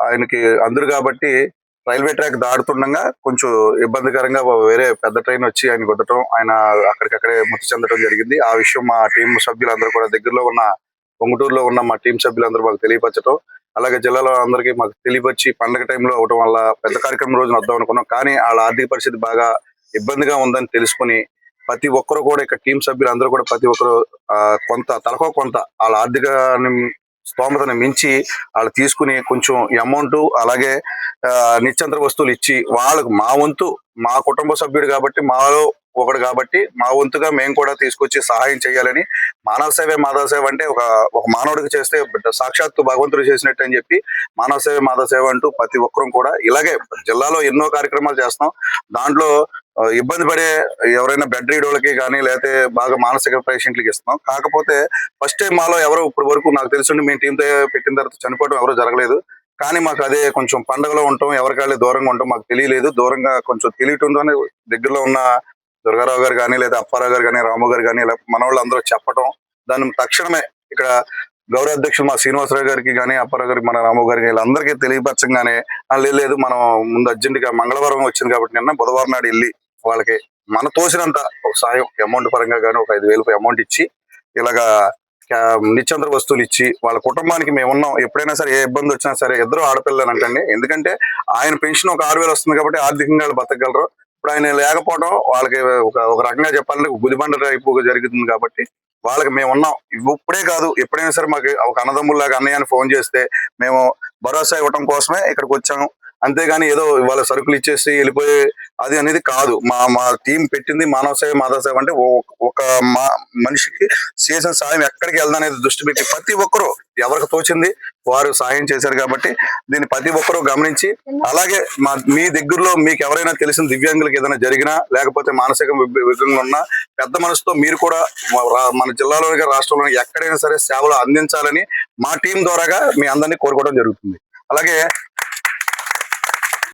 ఆయనకి అందరు కాబట్టి రైల్వే ట్రాక్ దాడుతుండగా కొంచెం ఇబ్బందికరంగా వేరే పెద్ద ట్రైన్ వచ్చి ఆయన గుద్దటం, ఆయన అక్కడికక్కడే మృతి చెందడం జరిగింది. ఆ విషయం మా టీం సభ్యులందరూ కూడా దగ్గరలో ఉన్న పొంగుటూరులో ఉన్న మా టీం సభ్యులందరూ మాకు తెలియపరచడం, అలాగే జిల్లాలో అందరికీ మాకు తెలియపరిచి పండగ టైంలో అవడం వల్ల పెద్ద కార్యక్రమం రోజున వద్దాం అనుకున్నాం. కానీ వాళ్ళ ఆర్థిక పరిస్థితి బాగా ఇబ్బందిగా ఉందని తెలుసుకుని ప్రతి ఒక్కరు కూడా ఇక్కడ టీం సభ్యులు అందరూ కూడా ప్రతి ఒక్కరు కొంత తలకో కొంత వాళ్ళ ఆర్థిక స్తోమతను మించి వాళ్ళు తీసుకుని కొంచెం అమౌంట్ అలాగే నిత్యంతర వస్తువులు ఇచ్చి వాళ్ళకు మా వంతు మా కుటుంబ సభ్యుడు కాబట్టి మాలో ఒకడు కాబట్టి మా వంతుగా మేము కూడా తీసుకొచ్చి సహాయం చేయాలని, మానవ సేవే మాధవ సేవ అంటే ఒక మానవుడికి చేస్తే సాక్షాత్తు భగవంతుడు చేసినట్టు అని చెప్పి మానవ సేవే మాధవ సేవ అంటూ ప్రతి ఒక్కరూ కూడా ఇలాగే జిల్లాలో ఎన్నో కార్యక్రమాలు చేస్తాం. దాంట్లో ఇబ్బంది పడే ఎవరైనా బెడ్ రీడ్ వాళ్ళకి కానీ లేకపోతే బాగా మానసిక పేషెంట్లకి ఇస్తున్నాం. కాకపోతే ఫస్ట్ టైం మాలో ఎవరు ఇప్పటి వరకు నాకు తెలిసి మేము టీంతో పెట్టిన తర్వాత చనిపోవడం ఎవరూ జరగలేదు. కానీ మాకు అదే కొంచెం పండుగలో ఉంటాం, ఎవరికాళ్ళే దూరంగా ఉంటాం, మాకు తెలియలేదు. దూరంగా కొంచెం తెలియటంతోనే దగ్గరలో ఉన్న దుర్గారావు గారు కానీ లేదా అప్పారావు గారు కానీ రాము గారు కానీ ఇలా మన వాళ్ళు అందరూ చెప్పడం, దాన్ని తక్షణమే ఇక్కడ గౌరవ అధ్యక్షులు మా శ్రీనివాసరావు గారికి కానీ అప్పారావు గారికి మన రాము గారికి వీళ్ళందరికీ తెలియపరచంగానే లేదు లేదు మనం ముందు అర్జెంటుగా మంగళవారం వచ్చింది కాబట్టి నిన్న బుధవారం నాడు వెళ్ళి వాళ్ళకి మన తోసినంత ఒక సాయం అమౌంట్ పరంగా కానీ ఒక 5,000 అమౌంట్ ఇచ్చి ఇలాగా నిత్యంతర వస్తువులు ఇచ్చి వాళ్ళ కుటుంబానికి మేము ఉన్నాం. ఎప్పుడైనా సరే ఏ ఇబ్బంది వచ్చినా సరే ఇద్దరు ఆడపిల్లని అంటండి. ఎందుకంటే ఆయన పెన్షన్ ఒక 6,000 వస్తుంది కాబట్టి ఆర్థికంగా వాళ్ళు బతకగలరు. ఇప్పుడు ఆయన లేకపోవడం వాళ్ళకి ఒక రకంగా చెప్పాలంటే గుదిబండ టైపు జరుగుతుంది కాబట్టి వాళ్ళకి మేము ఉన్నాం. ఇప్పుడే కాదు ఎప్పుడైనా సరే మాకు ఒక అన్నదమ్ముల్లాగా అన్నయ్యని ఫోన్ చేస్తే మేము భరోసా ఇవ్వడం కోసమే ఇక్కడికి వచ్చాము. అంతేగాని ఏదో వాళ్ళ సరుకులు ఇచ్చేసి వెళ్ళిపోయి అది అనేది కాదు. మా టీం పెట్టింది మానవ సేవ మాధవ సేవ అంటే ఒక మనిషికి చేసిన సాయం ఎక్కడికి వెళ్దనేది దృష్టి పెట్టి ప్రతి ఒక్కరూ ఎవరికి తోచింది వారు సాయం చేశారు కాబట్టి దీన్ని ప్రతి ఒక్కరూ గమనించి, అలాగే మీ దగ్గరలో మీకు ఎవరైనా తెలిసిన దివ్యాంగులకు ఏదైనా జరిగినా లేకపోతే మానసిక వికలంగా ఉన్నా పెద్ద మనసుతో మీరు కూడా మన జిల్లాలోని రాష్ట్రంలో ఎక్కడైనా సరే సేవలు అందించాలని మా టీం ద్వారాగా మీ అందరినీ కోరుకోవడం జరుగుతుంది. అలాగే